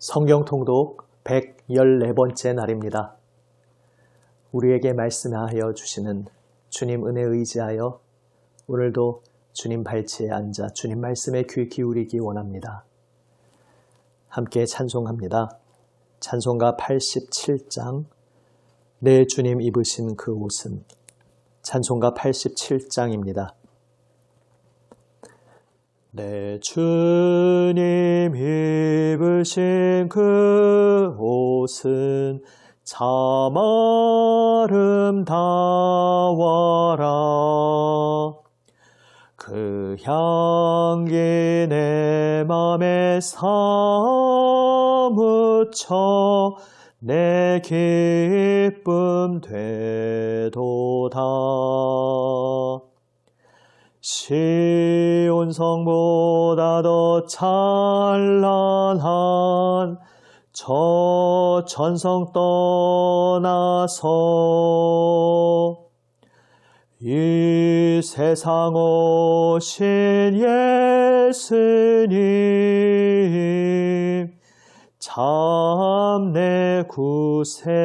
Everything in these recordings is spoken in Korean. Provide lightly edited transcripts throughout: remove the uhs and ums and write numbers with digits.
성경 통독 114번째 날입니다. 우리에게 말씀하여 주시는 주님 은혜 의지하여 오늘도 주님 발치에 앉아 주님 말씀에 귀 기울이기 원합니다. 함께 찬송합니다. 찬송가 87장 내 주님 입으신 그 옷은 찬송가 87장입니다. 내 주님 입으신 그 옷은 참 아름다워라. 그 향기 내 맘에 사무쳐 내 기쁨 되도다. 시온 성보다 더 찬란한 저 천성 떠나서 이 세상 오신 예수님 참 내 구세주.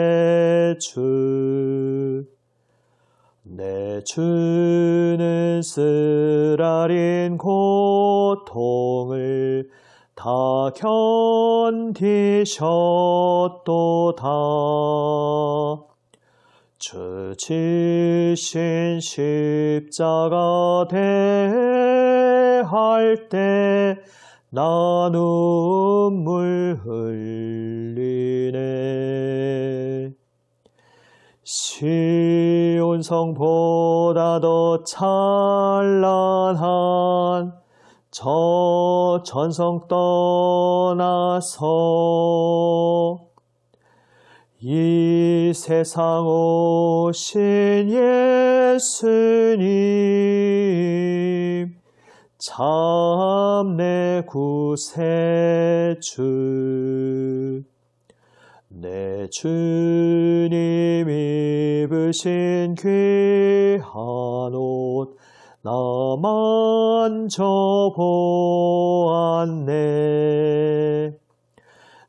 내 주는 쓰라린 고통을 다 견디셨도다. 주 지신 십자가 대할 때 나 눈물 흘리네. 시온 성보다 더 찬란한 저 천성 떠나서 이 세상 오신 예수님 참 내 구세주. 내 주님 입으신 귀한 옷 나 만져보았네.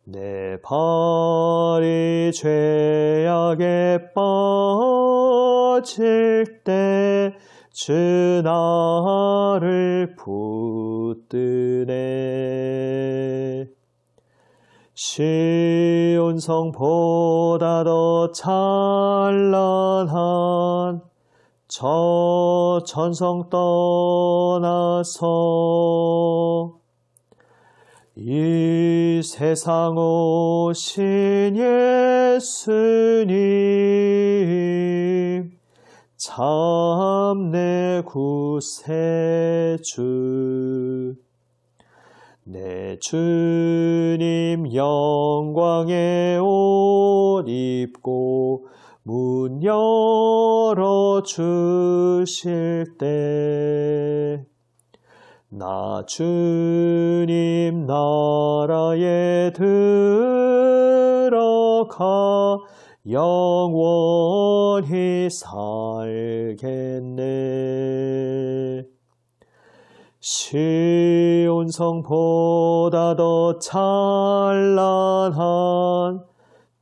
내 발이 죄악에 빠질 때 주 나를 붙드네. 시온 성보다 더 찬란한 저 천성 떠나서 이 세상 오신 예수님 참 내 구세주. 내 주님 영광의 옷 입고 문 열어주실 때 나 주님 나라에 들어가 영원히 살겠네. 시온 성보다 더 찬란한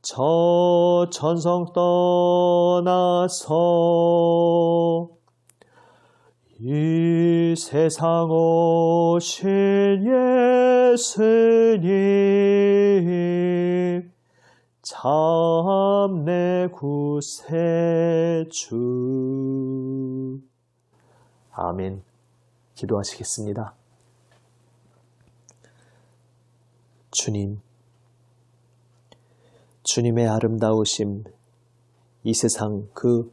저 천성 떠나서 이 세상 오신 예수님 참 내 구세주. 아멘. 기도하시겠습니다. 주님의 아름다우심 이 세상 그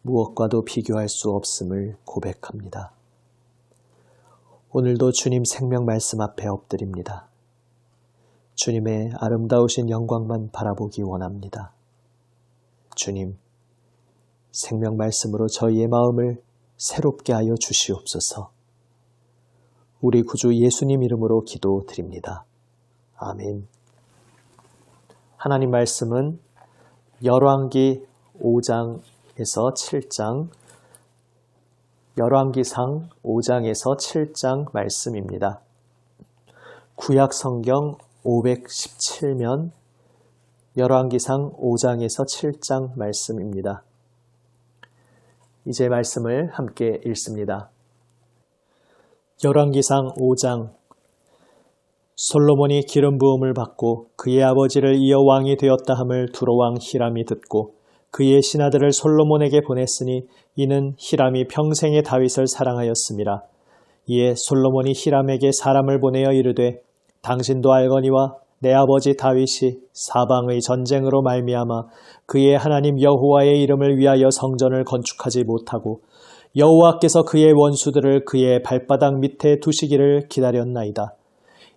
무엇과도 비교할 수 없음을 고백합니다. 오늘도 주님 생명 말씀 앞에 엎드립니다. 주님의 아름다우신 영광만 바라보기 원합니다. 주님, 생명 말씀으로 저희의 마음을 새롭게 하여 주시옵소서. 우리 구주 예수님 이름으로 기도드립니다. 아멘. 하나님 말씀은 열왕기 5장에서 7장, 열왕기상 5장에서 7장 말씀입니다. 구약 성경 517면 열왕기상 5장에서 7장 말씀입니다. 이제 말씀을 함께 읽습니다. 열왕기상 5장. 솔로몬이 기름 부음을 받고 그의 아버지를 이어 왕이 되었다 함을 두로왕 히람이 듣고 그의 신하들을 솔로몬에게 보냈으니 이는 히람이 평생에 다윗을 사랑하였음이라. 이에 솔로몬이 히람에게 사람을 보내어 이르되 당신도 알거니와 내 아버지 다윗이 사방의 전쟁으로 말미암아 그의 하나님 여호와의 이름을 위하여 성전을 건축하지 못하고 여호와께서 그의 원수들을 그의 발바닥 밑에 두시기를 기다렸나이다.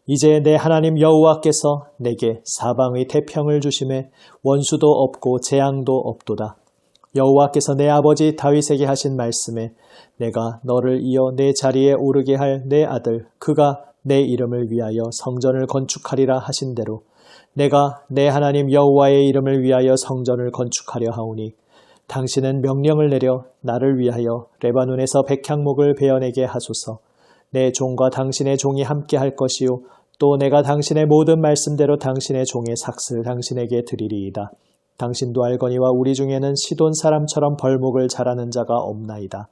이제 내 하나님 여호와께서 내게 사방의 태평을 주심에 원수도 없고 재앙도 없도다. 여호와께서 내 아버지 다윗에게 하신 말씀에 내가 너를 이어 내 자리에 오르게 할 내 아들 그가 내 이름을 위하여 성전을 건축하리라 하신 대로 내가 내 하나님 여호와의 이름을 위하여 성전을 건축하려 하오니 당신은 명령을 내려 나를 위하여 레바논에서 백향목을 베어내게 하소서. 내 종과 당신의 종이 함께 할 것이요 또 내가 당신의 모든 말씀대로 당신의 종의 삭슬 당신에게 드리리이다. 당신도 알거니와 우리 중에는 시돈 사람처럼 벌목을 잘하는 자가 없나이다.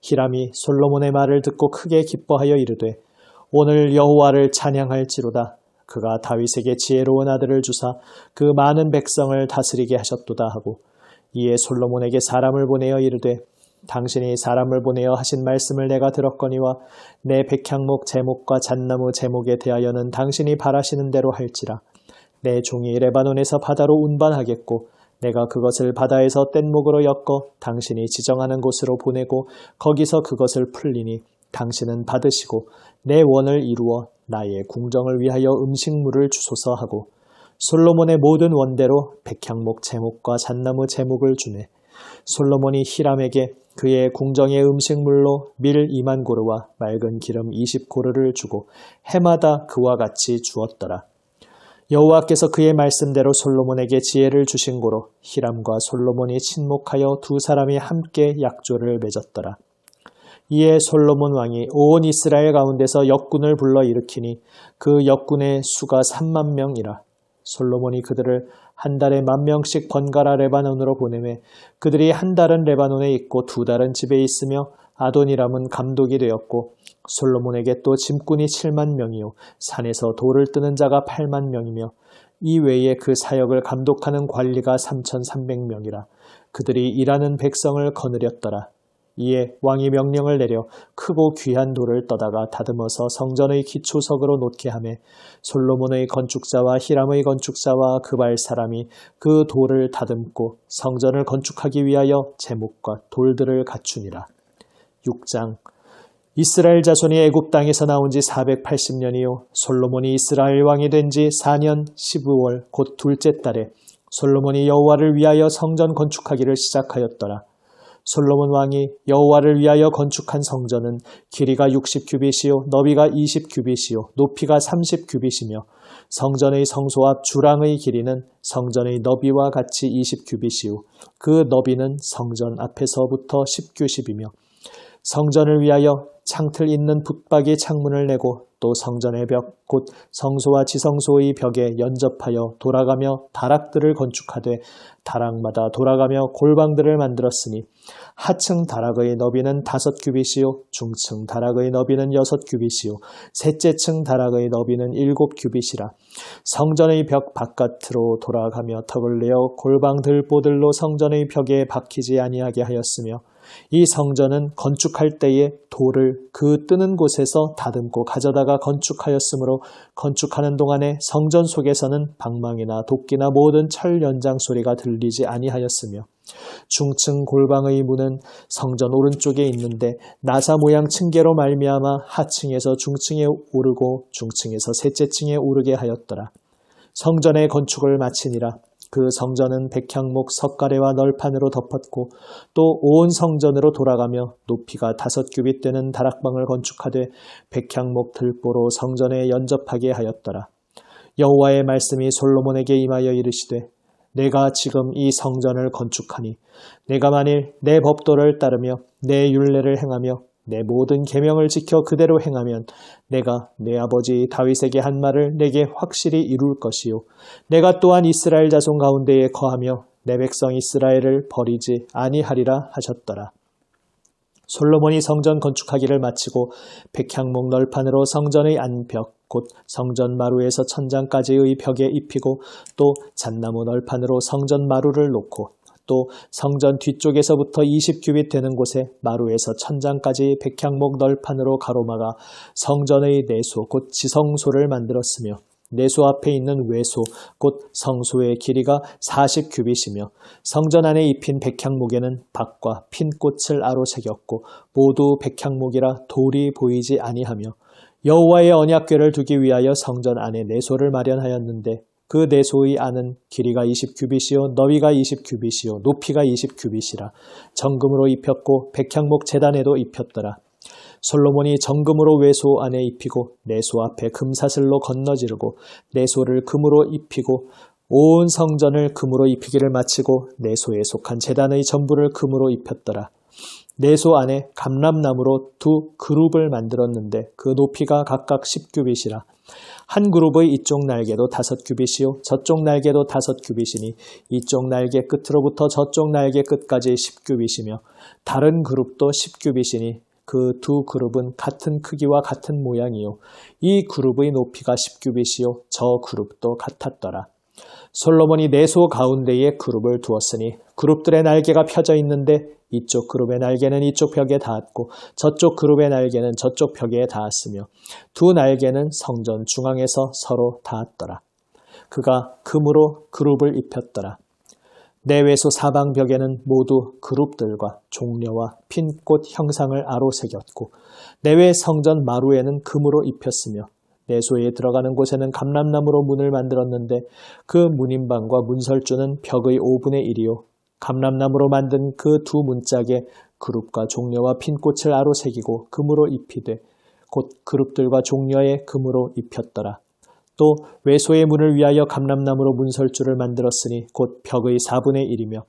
히람이 솔로몬의 말을 듣고 크게 기뻐하여 이르되 오늘 여호와를 찬양할지로다. 그가 다윗에게 지혜로운 아들을 주사 그 많은 백성을 다스리게 하셨도다 하고 이에 솔로몬에게 사람을 보내어 이르되 당신이 사람을 보내어 하신 말씀을 내가 들었거니와 내 백향목 제목과 잣나무 제목에 대하여는 당신이 바라시는 대로 할지라. 내 종이 레바논에서 바다로 운반하겠고 내가 그것을 바다에서 뗏목으로 엮어 당신이 지정하는 곳으로 보내고 거기서 그것을 풀리니 당신은 받으시고 내 원을 이루어 나의 궁정을 위하여 음식물을 주소서 하고 솔로몬의 모든 원대로 백향목 제목과 잣나무 제목을 주네. 솔로몬이 히람에게 그의 궁정의 음식물로 밀 2만 고르와 맑은 기름 20고르를 주고 해마다 그와 같이 주었더라. 여호와께서 그의 말씀대로 솔로몬에게 지혜를 주신 고로 히람과 솔로몬이 친목하여 두 사람이 함께 약조를 맺었더라. 이에 솔로몬 왕이 온 이스라엘 가운데서 역군을 불러 일으키니 그 역군의 수가 3만 명이라. 솔로몬이 그들을 한 달에 10,000명씩 번갈아 레바논으로 보내매 그들이 한 달은 레바논에 있고 두 달은 집에 있으며 아도니람은 감독이 되었고 솔로몬에게 또 짐꾼이 7만 명이요 산에서 돌을 뜨는 자가 8만 명이며 이 외에 그 사역을 감독하는 관리가 3,300명이라. 그들이 일하는 백성을 거느렸더라. 이에 왕이 명령을 내려 크고 귀한 돌을 떠다가 다듬어서 성전의 기초석으로 놓게 하매 솔로몬의 건축자와 히람의 건축자와 그발 사람이 그 돌을 다듬고 성전을 건축하기 위하여 제목과 돌들을 갖추니라. 6장. 이스라엘 자손이 애굽 땅에서 나온 지 480년이요 솔로몬이 이스라엘 왕이 된 지 4년 15월 곧 둘째 달에 솔로몬이 여호와를 위하여 성전 건축하기를 시작하였더라. 솔로몬 왕이 여호와를 위하여 건축한 성전은 길이가 60규빗이요 너비가 20규빗이요 높이가 30규빗이며 성전의 성소 앞 주랑의 길이는 성전의 너비와 같이 20규빗이요 그 너비는 성전 앞에서부터 10규빗이며 성전을 위하여 창틀 있는 붙박이 창문을 내고 또 성전의 벽 곧 성소와 지성소의 벽에 연접하여 돌아가며 다락들을 건축하되 다락마다 돌아가며 골방들을 만들었으니 하층 다락의 너비는 5규빗이요 중층 다락의 너비는 6규빗이요 셋째 층 다락의 너비는 7규빗이라. 성전의 벽 바깥으로 돌아가며 턱을 내어 골방 들보들로 성전의 벽에 박히지 아니하게 하였으며 이 성전은 건축할 때에 돌을 그 뜨는 곳에서 다듬고 가져다가 건축하였으므로 건축하는 동안에 성전 속에서는 방망이나 도끼나 모든 철 연장 소리가 들리지 아니하였으며 중층 골방의 문은 성전 오른쪽에 있는데 나사 모양 층계로 말미암아 하층에서 중층에 오르고 중층에서 셋째 층에 오르게 하였더라. 성전의 건축을 마치니라. 그 성전은 백향목 석가래와 널판으로 덮었고 또 온 성전으로 돌아가며 높이가 5규빗 되는 다락방을 건축하되 백향목 들보로 성전에 연접하게 하였더라. 여호와의 말씀이 솔로몬에게 임하여 이르시되 내가 지금 이 성전을 건축하니 내가 만일 내 법도를 따르며 내 율례를 행하며 내 모든 계명을 지켜 그대로 행하면 내가 내 아버지 다윗에게 한 말을 내게 확실히 이룰 것이요 내가 또한 이스라엘 자손 가운데에 거하며 내 백성 이스라엘을 버리지 아니하리라 하셨더라. 솔로몬이 성전 건축하기를 마치고 백향목 널판으로 성전의 안벽 곧 성전 마루에서 천장까지의 벽에 입히고 또 잣나무 널판으로 성전 마루를 놓고 또 성전 뒤쪽에서부터 20규빗 되는 곳에 마루에서 천장까지 백향목 널판으로 가로막아 성전의 내소 곧 지성소를 만들었으며 내소 앞에 있는 외소 곧 성소의 길이가 40규빗이며 성전 안에 입힌 백향목에는 박과 핀 꽃을 아로 새겼고 모두 백향목이라 돌이 보이지 아니하며 여호와의 언약궤를 두기 위하여 성전 안에 내소를 마련하였는데 그 내소의 안은 길이가 20규빗이요 너비가 20규빗이요 높이가 20규빗이라 정금으로 입혔고 백향목 제단에도 입혔더라. 솔로몬이 정금으로 외소 안에 입히고 내소 앞에 금사슬로 건너지르고 내소를 금으로 입히고 온 성전을 금으로 입히기를 마치고 내소에 속한 제단의 전부를 금으로 입혔더라. 내소 안에 감람나무로 두 그룹을 만들었는데 그 높이가 각각 10규빗이라 한 그룹의 이쪽 날개도 5규빗이요 저쪽 날개도 5규빗이니 이쪽 날개 끝으로부터 저쪽 날개 끝까지 10규빗이며 다른 그룹도 10규빗이니 그 두 그룹은 같은 크기와 같은 모양이요 이 그룹의 높이가 10규빗이요 저 그룹도 같았더라. 솔로몬이 내소 가운데에 그룹을 두었으니 그룹들의 날개가 펴져 있는데 이쪽 그룹의 날개는 이쪽 벽에 닿았고 저쪽 그룹의 날개는 저쪽 벽에 닿았으며 두 날개는 성전 중앙에서 서로 닿았더라. 그가 금으로 그룹을 입혔더라. 내외소 사방벽에는 모두 그룹들과 종려와 핀꽃 형상을 아로 새겼고 내외 성전 마루에는 금으로 입혔으며 내소에 들어가는 곳에는 감람나무로 문을 만들었는데 그 문인방과 문설주는 벽의 5분의 1이요 감람나무로 만든 그 두 문짝에 그룹과 종려와 핀꽃을 아로 새기고 금으로 입히되 곧 그룹들과 종려에 금으로 입혔더라. 또 외소의 문을 위하여 감람나무로 문설주를 만들었으니 곧 벽의 4분의 1이며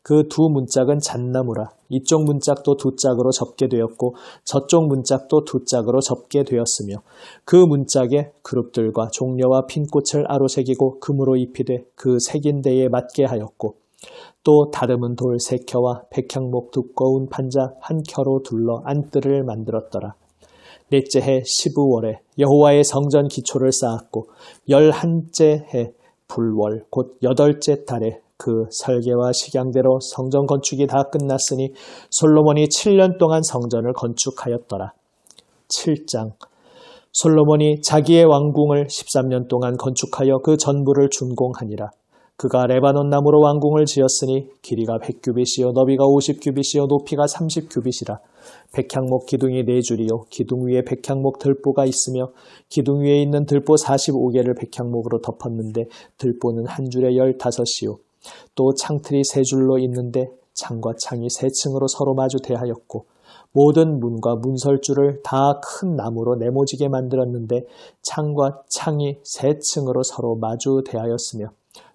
그 두 문짝은 잣나무라 이쪽 문짝도 두 짝으로 접게 되었고 저쪽 문짝도 두 짝으로 접게 되었으며 그 문짝에 그룹들과 종려와 핀꽃을 아로 새기고 금으로 입히되 그 새긴 데에 맞게 하였고 또 다듬은 돌 3켜와 백향목 두꺼운 판자 1켜로 둘러 안뜰을 만들었더라. 넷째 해 15월에 여호와의 성전 기초를 쌓았고 11째 해 불월 곧 8째 달에 그 설계와 식양대로 성전 건축이 다 끝났으니 솔로몬이 7년 동안 성전을 건축하였더라. 7장 솔로몬이 자기의 왕궁을 13년 동안 건축하여 그 전부를 준공하니라. 그가 레바논 나무로 왕궁을 지었으니 길이가 100규빗이요 너비가 50규빗이요 높이가 30규빗이라. 백향목 기둥이 4줄이요 기둥 위에 백향목 들보가 있으며 기둥 위에 있는 들보 45개를 백향목으로 덮었는데 들보는 한 줄에 15이요 또 창틀이 3줄로 있는데 창과 창이 3층으로 서로 마주 대하였고 모든 문과 문설주를 다 큰 나무로 네모지게 만들었는데 창과 창이 3층으로 서로 마주 대하였으며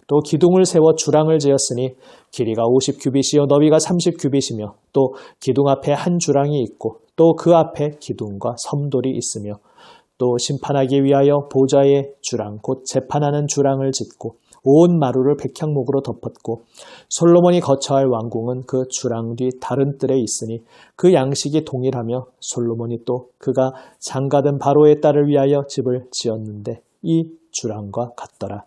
또 기둥을 세워 주랑을 지었으니 길이가 50규빗이요 너비가 30규빗이며 또 기둥 앞에 한 주랑이 있고 또 그 앞에 기둥과 섬돌이 있으며 또 심판하기 위하여 보좌의 주랑 곧 재판하는 주랑을 짓고 온 마루를 백향목으로 덮었고 솔로몬이 거처할 왕궁은 그 주랑 뒤 다른 뜰에 있으니 그 양식이 동일하며 솔로몬이 또 그가 장가든 바로의 딸을 위하여 집을 지었는데 이 주랑과 같더라.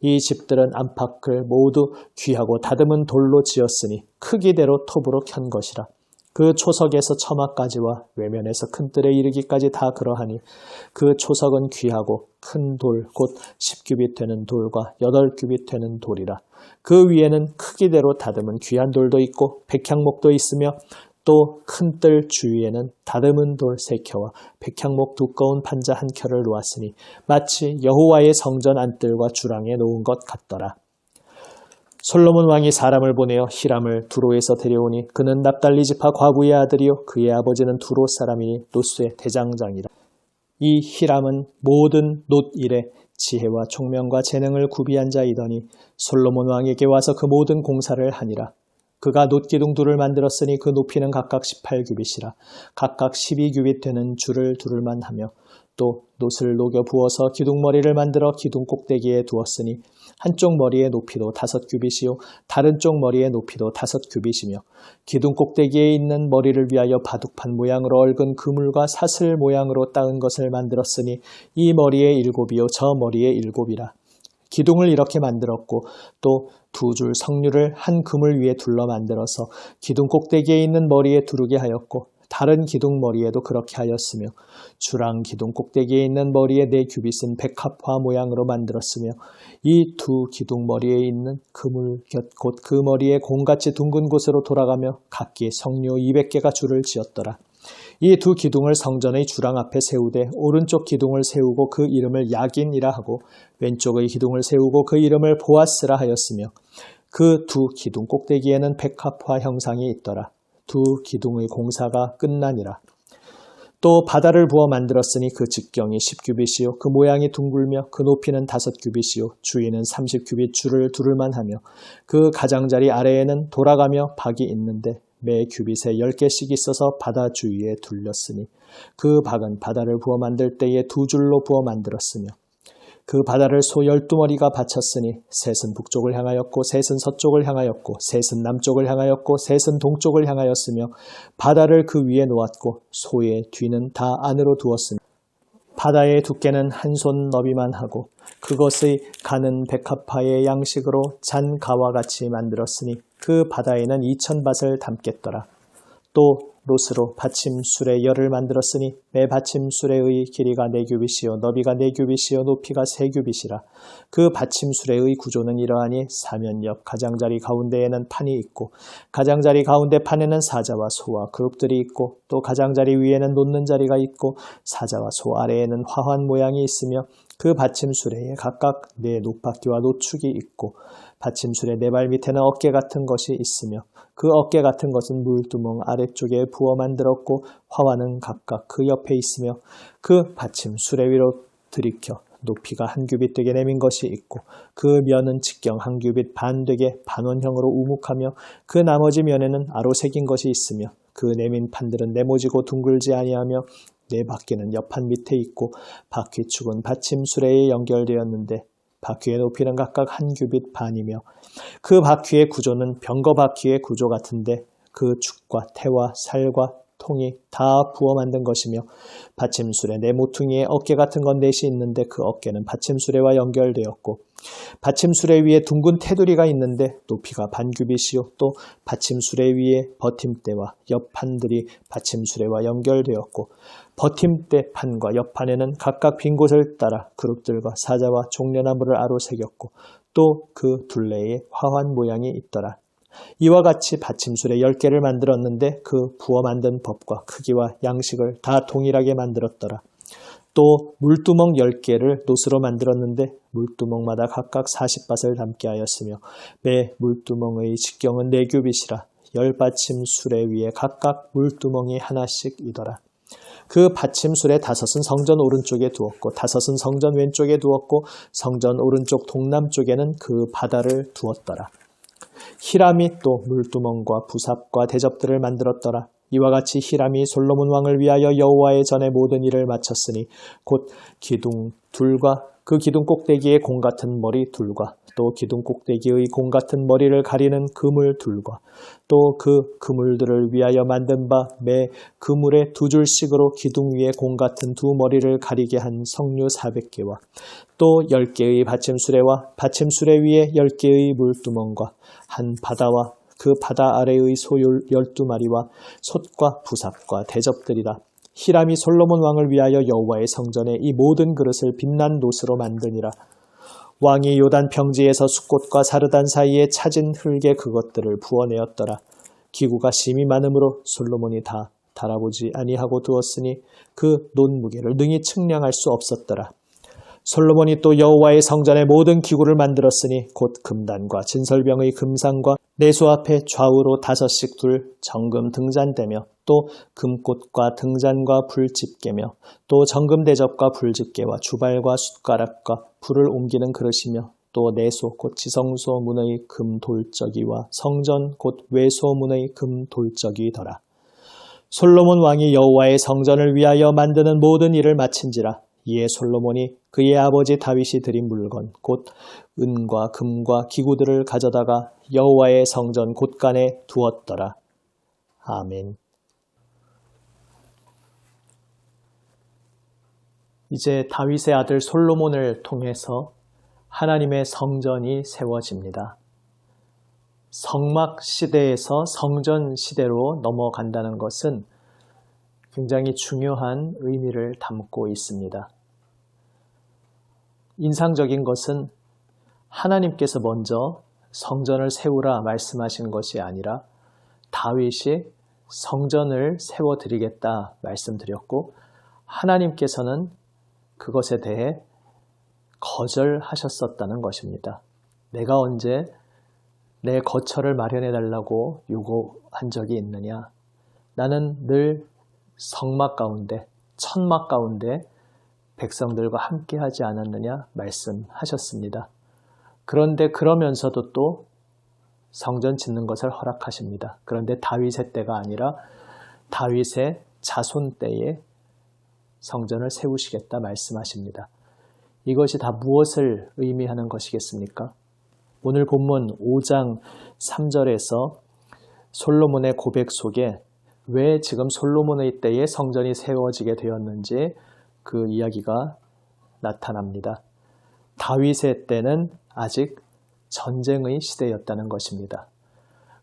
이 집들은 안팎을 모두 귀하고 다듬은 돌로 지었으니 크기대로 톱으로 켠 것이라. 그 초석에서 처마까지와 외면에서 큰 뜰에 이르기까지 다 그러하니 그 초석은 귀하고 큰 돌 곧 10규빗 되는 돌과 8규빗 되는 돌이라. 그 위에는 크기대로 다듬은 귀한 돌도 있고 백향목도 있으며 또 큰 뜰 주위에는 다듬은 돌 3켜와 백향목 두꺼운 판자 1켜를 놓았으니 마치 여호와의 성전 안뜰과 주랑에 놓은 것 같더라. 솔로몬 왕이 사람을 보내어 히람을 두로에서 데려오니 그는 납달리 지파 과부의 아들이요 그의 아버지는 두로 사람이니 롯수의 대장장이라. 이 히람은 모든 롯 일에 지혜와 총명과 재능을 구비한 자이더니 솔로몬 왕에게 와서 그 모든 공사를 하니라. 그가 놋기둥 둘을 만들었으니 그 높이는 각각 18규빗이라. 각각 12규빗 되는 줄을 두를만 하며 또 놋을 녹여 부어서 기둥머리를 만들어 기둥 꼭대기에 두었으니 한쪽 머리의 높이도 5규빗이요 다른 쪽 머리의 높이도 5규빗이며 기둥 꼭대기에 있는 머리를 위하여 바둑판 모양으로 얽은 그물과 사슬 모양으로 따은 것을 만들었으니 이 머리의 7이요 저 머리의 7이라. 기둥을 이렇게 만들었고 또 2줄 석류를 한 그물 위에 둘러 만들어서 기둥 꼭대기에 있는 머리에 두르게 하였고 다른 기둥 머리에도 그렇게 하였으며 주랑 기둥 꼭대기에 있는 머리의 4규빗은 백합화 모양으로 만들었으며 이 2 기둥 머리에 있는 그물 곁 곧 그 머리에 공같이 둥근 곳으로 돌아가며 각기 석류 200개가 줄을 지었더라. 이 2 기둥을 성전의 주랑 앞에 세우되 오른쪽 기둥을 세우고 그 이름을 야긴이라 하고 왼쪽의 기둥을 세우고 그 이름을 보아스라 하였으며 그 2 기둥 꼭대기에는 백합화 형상이 있더라. 2 기둥의 공사가 끝나니라. 또 바다를 부어 만들었으니 그 직경이 10규빗이요 그 모양이 둥글며 그 높이는 5규빗이요 주위는 30규빗 줄을 두를만 하며 그 가장자리 아래에는 돌아가며 박이 있는데 매 규빗에 10개씩 있어서 바다 주위에 둘렸으니 그 박은 바다를 부어 만들 때에 2줄로 부어 만들었으며 그 바다를 소 12마리가 바쳤으니 셋은 북쪽을 향하였고 셋은 서쪽을 향하였고 셋은 남쪽을 향하였고 셋은 동쪽을 향하였으며 바다를 그 위에 놓았고 소의 뒤는 다 안으로 두었으며 바다의 두께는 한 손 너비만 하고 그것의 가는 백합화의 양식으로 잔 가와 같이 만들었으니 그 바다에는 2000밭을 담겠더라. 또 롯으로 받침술의 열을 만들었으니 매 받침술의 길이가 4규빗이요 너비가 4규빗이요 높이가 3규빗이라. 그 받침술의 구조는 이러하니 사면 옆 가장자리 가운데에는 판이 있고 가장자리 가운데 판에는 사자와 소와 그룹들이 있고 또 가장자리 위에는 놓는 자리가 있고 사자와 소 아래에는 화환 모양이 있으며 그 받침술에 각각 4 놋바퀴와 놋축이 있고 받침술의 4발 밑에는 어깨 같은 것이 있으며 그 어깨 같은 것은 물두멍 아래쪽에 부어 만들었고 화환은 각각 그 옆에 있으며 그 받침 수레 위로 들이켜 높이가 1규빗 되게 내민 것이 있고 그 면은 직경 1규빗 반 되게 반원형으로 우묵하며 그 나머지 면에는 아로 새긴 것이 있으며 그 내민 판들은 네모지고 둥글지 아니하며 4바퀴는 옆판 밑에 있고 바퀴축은 받침 수레에 연결되었는데 바퀴의 높이는 각각 1규빗 반이며 그 바퀴의 구조는 병거 바퀴의 구조 같은데 그 축과 태와 살과 통이 다 부어 만든 것이며 받침술의 4모퉁이에 어깨 같은 건 4이 있는데 그 어깨는 받침수레와 연결되었고 받침수레 위에 둥근 테두리가 있는데 높이가 반규빗이요 또 받침수레 위에 버팀대와 옆판들이 받침수레와 연결되었고 버팀대 판과 옆판에는 각각 빈 곳을 따라 그룹들과 사자와 종려나무를 아로 새겼고 또 그 둘레에 화환 모양이 있더라. 이와 같이 받침술에 10개를 만들었는데 그 부어 만든 법과 크기와 양식을 다 동일하게 만들었더라. 또 물두멍 10개를 놋으로 만들었는데 물두멍마다 각각 40밭을 담게 하였으며 매 물두멍의 직경은 4규빗이라 10받침술에 위에 각각 물두멍이 하나씩이더라. 그 받침술의 5은 성전 오른쪽에 두었고 5은 성전 왼쪽에 두었고 성전 오른쪽 동남쪽에는 그 바다를 두었더라. 히람이 또 물두멍과 부삽과 대접들을 만들었더라. 이와 같이 히람이 솔로몬 왕을 위하여 여호와의 전에 모든 일을 마쳤으니 곧 기둥 둘과 그 기둥 꼭대기의 공 같은 머리 둘과 또 기둥 꼭대기의 공 같은 머리를 가리는 그물 둘과 또 그 그물들을 위하여 만든 바 매 그물에 2줄씩으로 기둥 위에 공 같은 2 머리를 가리게 한 석류 400개와 또 10개의 받침수레와 받침수레 위에 10개의 물두멍과 한 바다와 그 바다 아래의 소 12마리와 솥과 부삽과 대접들이다. 히람이 솔로몬 왕을 위하여 여호와의 성전에 이 모든 그릇을 빛난 놋으로 만드니라. 왕이 요단 평지에서 숫꽃과 사르단 사이에 차진 흙에 그것들을 부어내었더라. 기구가 심히 많으므로 솔로몬이 다 달아보지 아니하고 두었으니 그 놋 무게를 능히 측량할 수 없었더라. 솔로몬이 또 여호와의 성전의 모든 기구를 만들었으니 곧 금단과 진설병의 금상과 내수 앞에 좌우로 5씩 둘 정금 등잔대며 또 금꽃과 등잔과 불집게며 또 정금 대접과 불집게와 주발과 숟가락과 불을 옮기는 그릇이며 또 내소 곧 지성소 문의 금 돌적이와 성전 곧 외소 문의 금 돌적이더라. 솔로몬 왕이 여호와의 성전을 위하여 만드는 모든 일을 마친지라. 이에 솔로몬이 그의 아버지 다윗이 드린 물건 곧 은과 금과 기구들을 가져다가 여호와의 성전 곳간에 두었더라. 아멘. 이제 다윗의 아들 솔로몬을 통해서 하나님의 성전이 세워집니다. 성막 시대에서 성전 시대로 넘어간다는 것은 굉장히 중요한 의미를 담고 있습니다. 인상적인 것은 하나님께서 먼저 성전을 세우라 말씀하신 것이 아니라 다윗이 성전을 세워드리겠다 말씀드렸고 하나님께서는 그것에 대해 거절하셨었다는 것입니다. 내가 언제 내 거처를 마련해 달라고 요구한 적이 있느냐? 나는 늘 성막 가운데, 천막 가운데 백성들과 함께 하지 않았느냐 말씀하셨습니다. 그런데 그러면서도 또 성전 짓는 것을 허락하십니다. 그런데 다윗의 때가 아니라 다윗의 자손 때에 성전을 세우시겠다 말씀하십니다. 이것이 다 무엇을 의미하는 것이겠습니까? 오늘 본문 5장 3절에서 솔로몬의 고백 속에 왜 지금 솔로몬의 때에 성전이 세워지게 되었는지 그 이야기가 나타납니다. 다윗의 때는 아직 전쟁의 시대였다는 것입니다.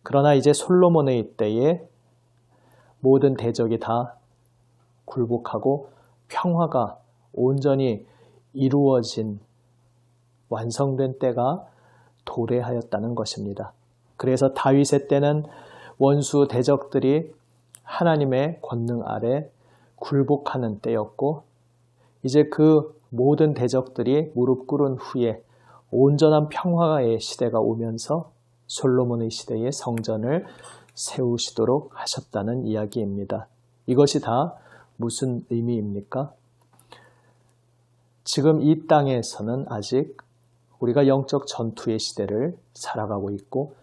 그러나 이제 솔로몬의 때에 모든 대적이 다 굴복하고 평화가 온전히 이루어진 완성된 때가 도래하였다는 것입니다. 그래서 다윗의 때는 원수 대적들이 하나님의 권능 아래 굴복하는 때였고 이제 그 모든 대적들이 무릎 꿇은 후에 온전한 평화의 시대가 오면서 솔로몬의 시대에 성전을 세우시도록 하셨다는 이야기입니다. 이것이 다 무슨 의미입니까? 지금 이 땅에서는 아직 우리가 영적 전투의 시대를 살아가고 있고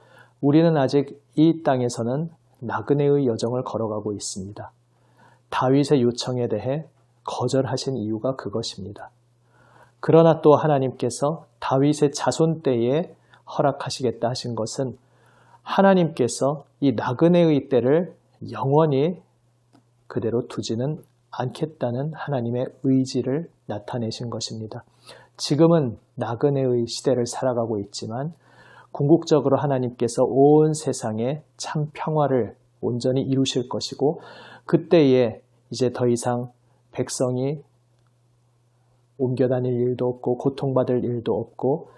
우리는 아직 이 땅에서는 나그네의 여정을 걸어가고 있습니다. 다윗의 요청에 대해 거절하신 이유가 그것입니다. 그러나 또 하나님께서 다윗의 자손 때에 허락하시겠다 하신 것은 하나님께서 이 나그네의 때를 영원히 그대로 두지는 않겠다는 하나님의 의지를 나타내신 것입니다. 지금은 나그네의 시대를 살아가고 있지만 궁극적으로 하나님께서 온 세상에 참 평화를 온전히 이루실 것이고 그때에 이제 더 이상 백성이 옮겨 다닐 일도 없고 고통받을 일도 없고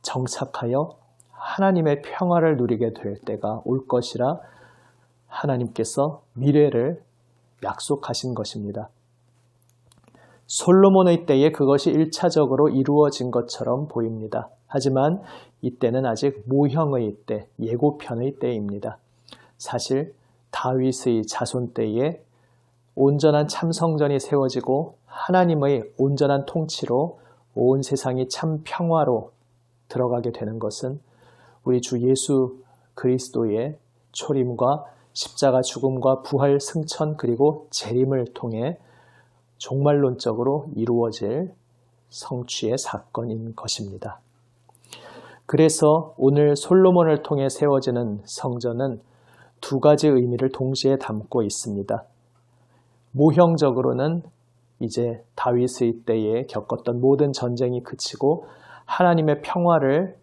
정착하여 하나님의 평화를 누리게 될 때가 올 것이라 하나님께서 미래를 약속하신 것입니다. 솔로몬의 때에 그것이 1차적으로 이루어진 것처럼 보입니다. 하지만 이때는 아직 모형의 때, 예고편의 때입니다. 사실 다윗의 자손 때에 온전한 참성전이 세워지고 하나님의 온전한 통치로 온 세상이 참 평화로 들어가게 되는 것은 우리 주 예수 그리스도의 초림과 십자가 죽음과 부활 승천 그리고 재림을 통해 종말론적으로 이루어질 성취의 사건인 것입니다. 그래서 오늘 솔로몬을 통해 세워지는 성전은 두 가지 의미를 동시에 담고 있습니다. 모형적으로는 이제 다윗의 때에 겪었던 모든 전쟁이 그치고 하나님의 평화를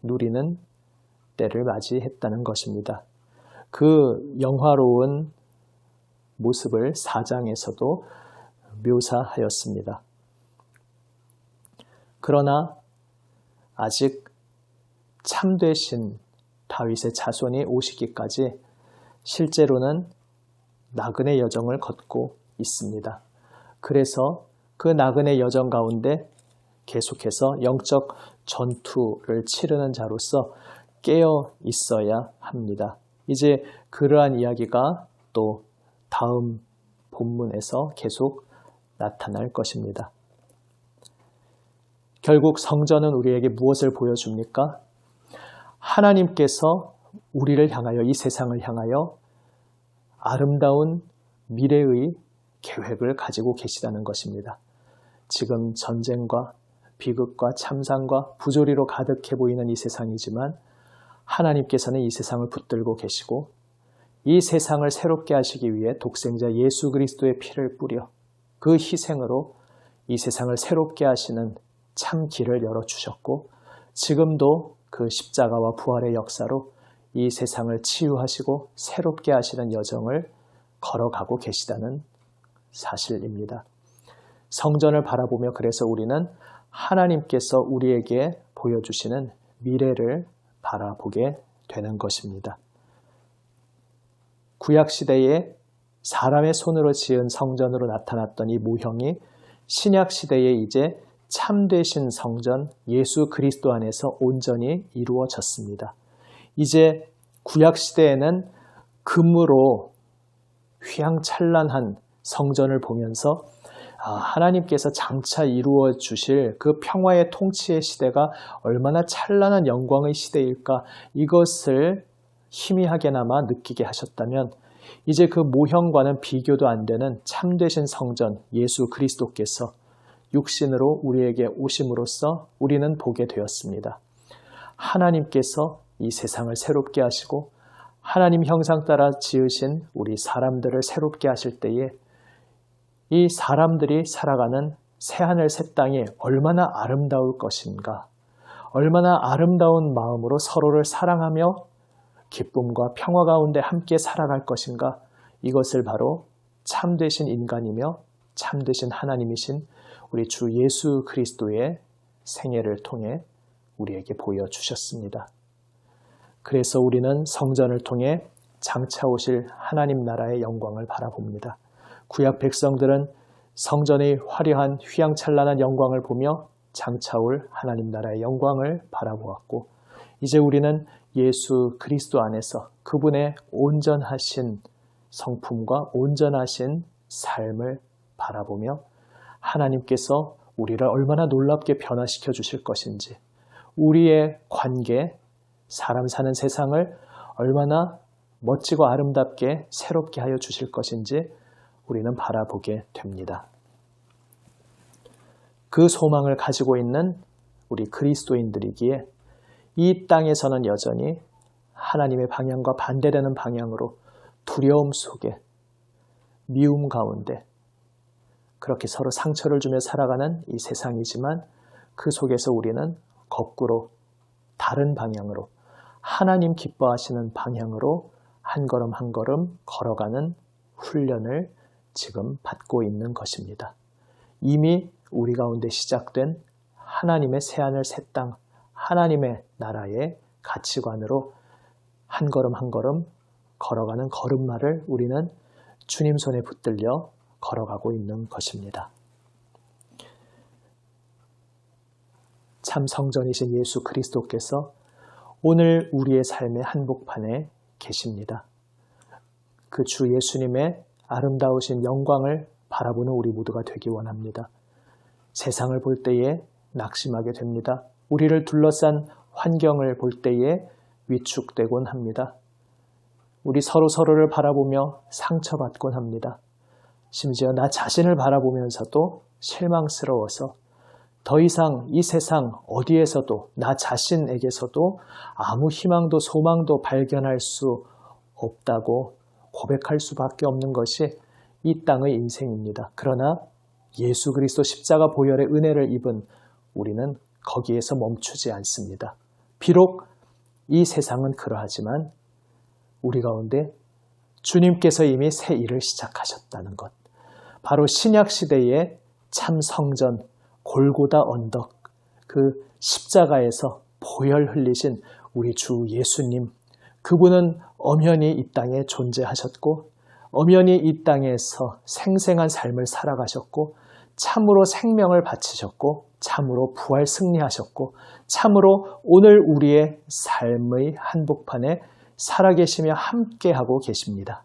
누리는 때를 맞이했다는 것입니다. 그 영화로운 모습을 4장에서도 묘사하였습니다. 그러나 아직 참되신 다윗의 자손이 오시기까지 실제로는 나그네 여정을 걷고 있습니다. 그래서 그 나그네 여정 가운데 계속해서 영적 전투를 치르는 자로서 깨어 있어야 합니다. 이제 그러한 이야기가 또 다음 본문에서 계속 나타날 것입니다. 결국 성전은 우리에게 무엇을 보여줍니까? 하나님께서 우리를 향하여, 이 세상을 향하여 아름다운 미래의 계획을 가지고 계시다는 것입니다. 지금 전쟁과 비극과 참상과 부조리로 가득해 보이는 이 세상이지만 하나님께서는 이 세상을 붙들고 계시고 이 세상을 새롭게 하시기 위해 독생자 예수 그리스도의 피를 뿌려 그 희생으로 이 세상을 새롭게 하시는 참 길을 열어주셨고 지금도 그 십자가와 부활의 역사로 이 세상을 치유하시고 새롭게 하시는 여정을 걸어가고 계시다는 사실입니다. 성전을 바라보며 그래서 우리는 하나님께서 우리에게 보여주시는 미래를 바라보게 되는 것입니다. 구약시대에 사람의 손으로 지은 성전으로 나타났던 이 모형이 신약시대에 이제 참되신 성전 예수 그리스도 안에서 온전히 이루어졌습니다. 이제 구약시대에는 금으로 휘황찬란한 성전을 보면서 하나님께서 장차 이루어 주실 그 평화의 통치의 시대가 얼마나 찬란한 영광의 시대일까, 이것을 희미하게나마 느끼게 하셨다면 이제 그 모형과는 비교도 안 되는 참되신 성전 예수 그리스도께서 육신으로 우리에게 오심으로써 우리는 보게 되었습니다. 하나님께서 이 세상을 새롭게 하시고 하나님 형상 따라 지으신 우리 사람들을 새롭게 하실 때에 이 사람들이 살아가는 새하늘 새 땅이 얼마나 아름다울 것인가, 얼마나 아름다운 마음으로 서로를 사랑하며 기쁨과 평화 가운데 함께 살아갈 것인가, 이것을 바로 참되신 인간이며 참되신 하나님이신 우리 주 예수 그리스도의 생애를 통해 우리에게 보여주셨습니다. 그래서 우리는 성전을 통해 장차 오실 하나님 나라의 영광을 바라봅니다. 구약 백성들은 성전의 화려한 휘황찬란한 영광을 보며 장차 올 하나님 나라의 영광을 바라보았고, 이제 우리는 예수 그리스도 안에서 그분의 온전하신 성품과 온전하신 삶을 바라보며 하나님께서 우리를 얼마나 놀랍게 변화시켜 주실 것인지, 우리의 관계, 사람 사는 세상을 얼마나 멋지고 아름답게 새롭게 하여 주실 것인지 우리는 바라보게 됩니다. 그 소망을 가지고 있는 우리 그리스도인들이기에 이 땅에서는 여전히 하나님의 방향과 반대되는 방향으로 두려움 속에, 미움 가운데 그렇게 서로 상처를 주며 살아가는 이 세상이지만 그 속에서 우리는 거꾸로 다른 방향으로, 하나님 기뻐하시는 방향으로 한 걸음 한 걸음 걸어가는 훈련을 지금 받고 있는 것입니다. 이미 우리 가운데 시작된 하나님의 새하늘 새 땅, 하나님의 나라의 가치관으로 한 걸음 한 걸음 걸어가는 걸음마를 우리는 주님 손에 붙들려 걸어가고 있는 것입니다. 참 성전이신 예수 그리스도께서 오늘 우리의 삶의 한복판에 계십니다. 그 주 예수님의 아름다우신 영광을 바라보는 우리 모두가 되기 원합니다. 세상을 볼 때에 낙심하게 됩니다. 우리를 둘러싼 환경을 볼 때에 위축되곤 합니다. 우리 서로를 바라보며 상처받곤 합니다. 심지어 나 자신을 바라보면서도 실망스러워서 더 이상 이 세상 어디에서도, 나 자신에게서도 아무 희망도 소망도 발견할 수 없다고 고백할 수밖에 없는 것이 이 땅의 인생입니다. 그러나 예수 그리스도 십자가 보혈의 은혜를 입은 우리는 거기에서 멈추지 않습니다. 비록 이 세상은 그러하지만 우리 가운데 주님께서 이미 새 일을 시작하셨다는 것, 바로 신약시대의 참 성전 골고다 언덕, 그 십자가에서 보혈 흘리신 우리 주 예수님, 그분은 엄연히 이 땅에 존재하셨고 엄연히 이 땅에서 생생한 삶을 살아가셨고 참으로 생명을 바치셨고 참으로 부활 승리하셨고 참으로 오늘 우리의 삶의 한복판에 살아계시며 함께하고 계십니다.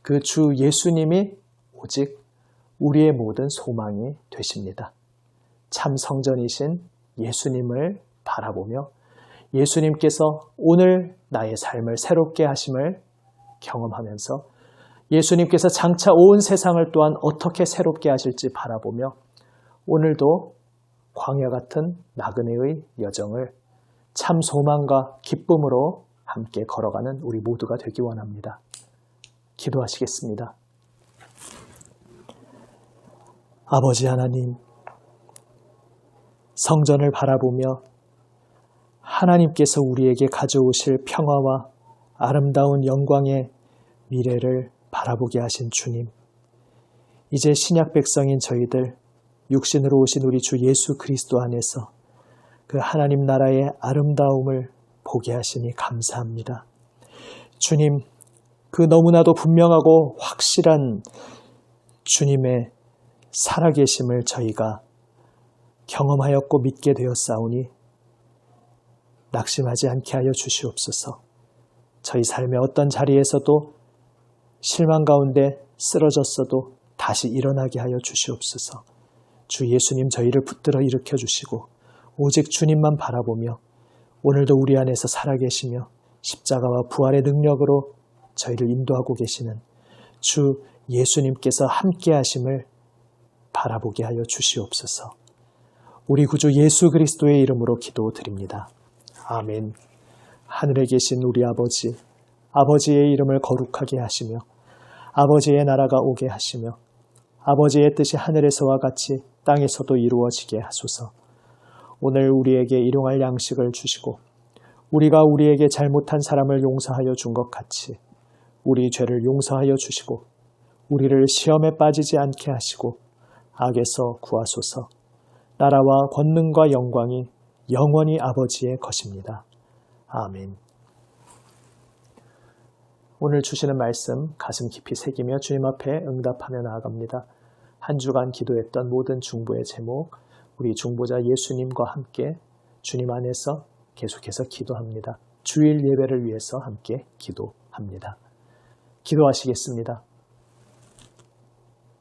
그 주 예수님이 오직 우리의 모든 소망이 되십니다. 참 성전이신 예수님을 바라보며 예수님께서 오늘 나의 삶을 새롭게 하심을 경험하면서 예수님께서 장차 온 세상을 또한 어떻게 새롭게 하실지 바라보며 오늘도 광야 같은 나그네의 여정을 참 소망과 기쁨으로 함께 걸어가는 우리 모두가 되기 원합니다. 기도하시겠습니다. 아버지 하나님, 성전을 바라보며 하나님께서 우리에게 가져오실 평화와 아름다운 영광의 미래를 바라보게 하신 주님, 이제 신약 백성인 저희들 육신으로 오신 우리 주 예수 그리스도 안에서 그 하나님 나라의 아름다움을 보게 하시니 감사합니다. 주님, 그 너무나도 분명하고 확실한 주님의 살아계심을 저희가 경험하였고 믿게 되었사오니 낙심하지 않게 하여 주시옵소서. 저희 삶의 어떤 자리에서도 실망 가운데 쓰러졌어도 다시 일어나게 하여 주시옵소서. 주 예수님 저희를 붙들어 일으켜 주시고 오직 주님만 바라보며 오늘도 우리 안에서 살아계시며 십자가와 부활의 능력으로 저희를 인도하고 계시는 주 예수님께서 함께 하심을 바라보게 하여 주시옵소서. 우리 구주 예수 그리스도의 이름으로 기도드립니다. 아멘. 하늘에 계신 우리 아버지, 아버지의 이름을 거룩하게 하시며 아버지의 나라가 오게 하시며 아버지의 뜻이 하늘에서와 같이 땅에서도 이루어지게 하소서. 오늘 우리에게 일용할 양식을 주시고 우리가 우리에게 잘못한 사람을 용서하여 준 것 같이 우리 죄를 용서하여 주시고 우리를 시험에 빠지지 않게 하시고 악에서 구하소서. 나라와 권능과 영광이 영원히 아버지의 것입니다. 아멘. 오늘 주시는 말씀 가슴 깊이 새기며 주님 앞에 응답하며 나아갑니다. 한 주간 기도했던 모든 중보의 제목, 우리 중보자 예수님과 함께 주님 안에서 계속해서 기도합니다. 주일 예배를 위해서 함께 기도합니다. 기도하시겠습니다.